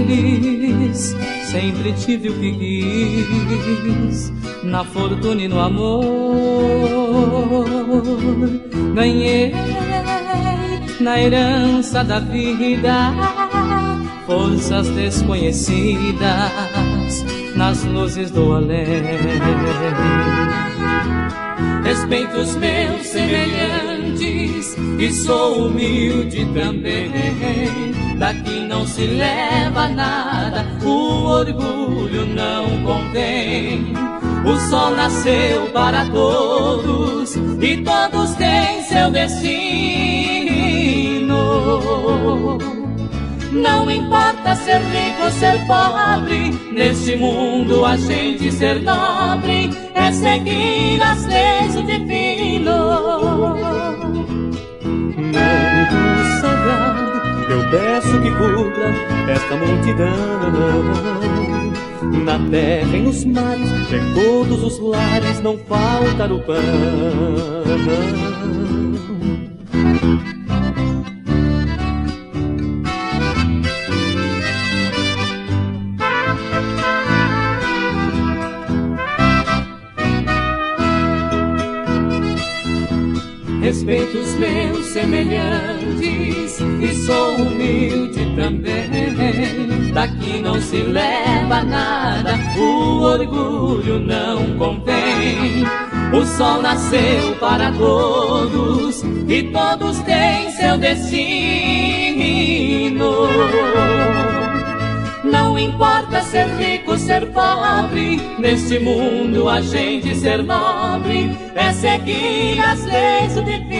feliz, sempre tive o que quis, na fortuna e no amor. Ganhei na herança da vida forças desconhecidas nas luzes do além. Respeito os meus semelhantes e sou humilde também. Daqui não se leva nada, o orgulho não contém. O sol nasceu para todos e todos têm seu destino. Não importa ser rico ou ser pobre, neste mundo a gente ser nobre é seguir as leis do divino. Manto sagrado, eu peço que cubra esta multidão. Na terra e nos mares, em todos os lares, não falta o pão. Respeito os meus semelhantes e sou humilde também. Daqui não se leva nada, o orgulho não convém. O sol nasceu para todos e todos têm seu destino. Não importa ser rico, ser pobre, neste mundo a gente ser nobre é seguir as leis do divino.